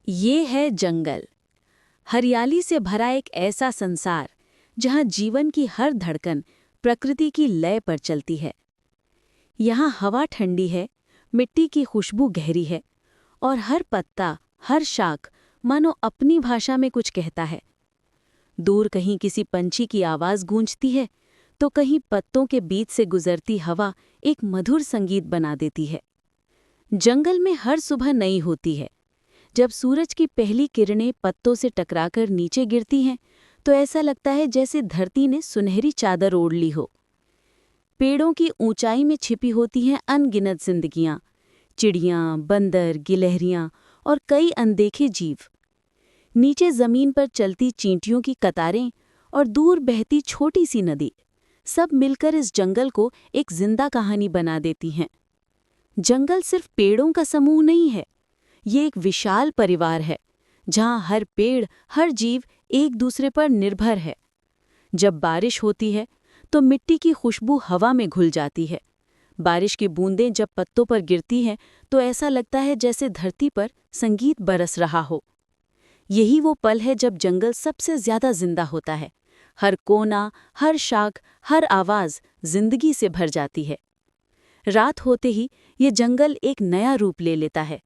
ये है जंगल, हरियाली से भरा एक ऐसा संसार जहाँ जीवन की हर धड़कन प्रकृति की लय पर चलती है। यहाँ हवा ठंडी है, मिट्टी की खुशबू गहरी है और हर पत्ता, हर शाख मानो अपनी भाषा में कुछ कहता है। दूर कहीं किसी पंछी की आवाज़ गूंजती है, तो कहीं पत्तों के बीच से गुजरती हवा एक मधुर संगीत बना देती है। जंगल में हर सुबह नई होती है। जब सूरज की पहली किरणें पत्तों से टकराकर नीचे गिरती हैं, तो ऐसा लगता है जैसे धरती ने सुनहरी चादर ओढ़ ली हो। पेड़ों की ऊंचाई में छिपी होती हैं अनगिनत जिंदगियां, चिड़ियां, बंदर, गिलहरियां और कई अनदेखे जीव। नीचे जमीन पर चलती चींटियों की कतारें और दूर बहती छोटी सी नदी, सब मिलकर इस जंगल को एक जिंदा कहानी बना देती हैं। जंगल सिर्फ पेड़ों का समूह नहीं है, ये एक विशाल परिवार है, जहाँ हर पेड़, हर जीव एक दूसरे पर निर्भर है। जब बारिश होती है, तो मिट्टी की खुशबू हवा में घुल जाती है। बारिश की बूंदें जब पत्तों पर गिरती हैं, तो ऐसा लगता है जैसे धरती पर संगीत बरस रहा हो। यही वो पल है जब जंगल सबसे ज्यादा जिंदा होता है। हर कोना, हर शाख, हर आवाज जिंदगी से भर जाती है। रात होते ही ये जंगल एक नया रूप ले लेता है।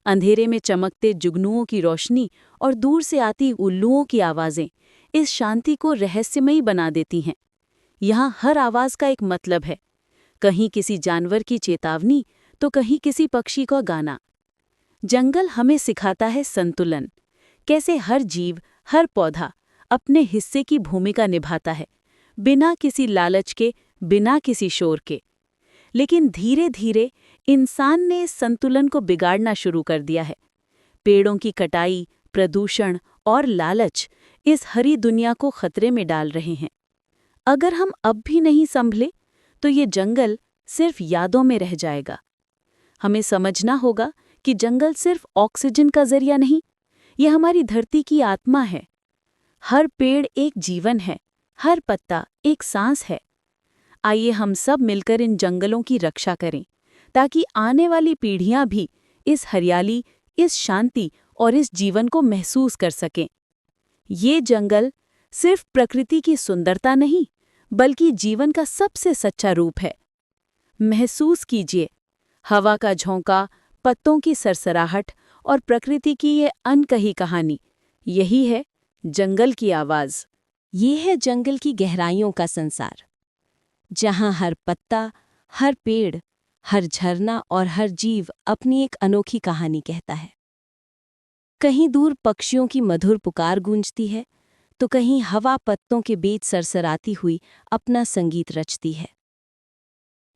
अंधेरे में चमकते जुगनुओं की रोशनी और दूर से आती उल्लुओं की आवाज़ें इस शांति को रहस्यमयी बना देती हैं। यहाँ हर आवाज़ का एक मतलब है, कहीं किसी जानवर की चेतावनी, तो कहीं किसी पक्षी का गाना। जंगल हमें सिखाता है संतुलन, कैसे हर जीव, हर पौधा अपने हिस्से की भूमिका निभाता है, बिना किसी लालच के, बिना किसी शोर के। लेकिन धीरे धीरे इंसान ने इस संतुलन को बिगाड़ना शुरू कर दिया है। पेड़ों की कटाई, प्रदूषण और लालच इस हरी दुनिया को खतरे में डाल रहे हैं। अगर हम अब भी नहीं संभले, तो ये जंगल सिर्फ यादों में रह जाएगा। हमें समझना होगा कि जंगल सिर्फ ऑक्सीजन का जरिया नहीं, ये हमारी धरती की आत्मा है। हर पेड़ एक जीवन है, हर पत्ता एक सांस है। आइए हम सब मिलकर इन जंगलों की रक्षा करें, ताकि आने वाली पीढ़ियां भी इस हरियाली, इस शांति और इस जीवन को महसूस कर सकें। ये जंगल सिर्फ प्रकृति की सुंदरता नहीं, बल्कि जीवन का सबसे सच्चा रूप है। महसूस कीजिए, हवा का झोंका, पत्तों की सरसराहट और प्रकृति की ये अनकही कहानी। यही है जंगल की आवाज़। ये है जंगल की गहराइयों का संसार, जहाँ हर पत्ता, हर पेड़, हर झरना और हर जीव अपनी एक अनोखी कहानी कहता है। कहीं दूर पक्षियों की मधुर पुकार गूंजती है, तो कहीं हवा पत्तों के बीच सरसराती हुई अपना संगीत रचती है।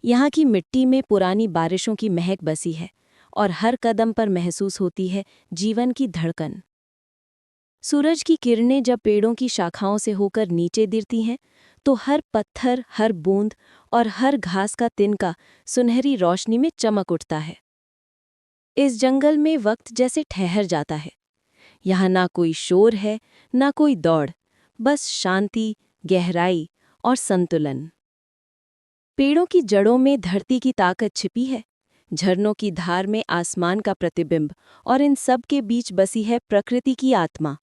यहाँ की मिट्टी में पुरानी बारिशों की महक बसी है और हर कदम पर महसूस होती है जीवन की धड़कन। सूरज की किरणें जब पेड़ों की शाखाओं से होकर नीचे गिरती हैं, तो हर पत्थर, हर बूंद और हर घास का तिनका सुनहरी रोशनी में चमक उठता है। इस जंगल में वक्त जैसे ठहर जाता है। यहाँ ना कोई शोर है, ना कोई दौड़, बस शांति, गहराई और संतुलन। पेड़ों की जड़ों में धरती की ताकत छिपी है, झरनों की धार में आसमान का प्रतिबिंब और इन सब के बीच बसी है प्रकृति की आत्मा।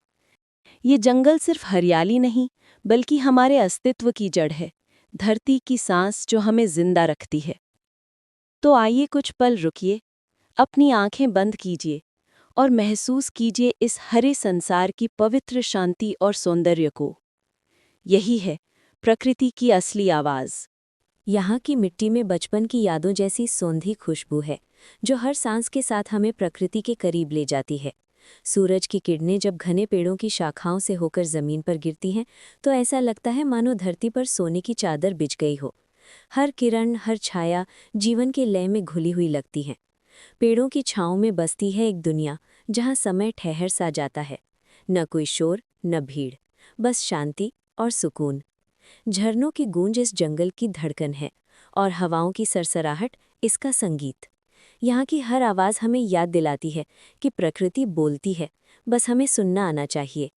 ये जंगल सिर्फ हरियाली नहीं, बल्कि हमारे अस्तित्व की जड़ है, धरती की सांस जो हमें जिंदा रखती है। तो आइए कुछ पल रुकिए, अपनी आंखें बंद कीजिए और महसूस कीजिए इस हरे संसार की पवित्र शांति और सौंदर्य को। यही है प्रकृति की असली आवाज़। यहाँ की मिट्टी में बचपन की यादों जैसी सौंधी खुशबू है, जो हर सांस के साथ हमें प्रकृति के करीब ले जाती है। सूरज की किरणें जब घने पेड़ों की शाखाओं से होकर जमीन पर गिरती हैं, तो ऐसा लगता है मानो धरती पर सोने की चादर बिछ गई हो। हर किरण, हर छाया जीवन के लय में घुली हुई लगती है। पेड़ों की छाँव में बसती है एक दुनिया, जहाँ समय ठहर सा जाता है। न कोई शोर, न भीड़, बस शांति और सुकून। झरनों की गूंज इस जंगल की धड़कन है और हवाओं की सरसराहट इसका संगीत। यहाँ की हर आवाज़ हमें याद दिलाती है कि प्रकृति बोलती है, बस हमें सुनना आना चाहिए।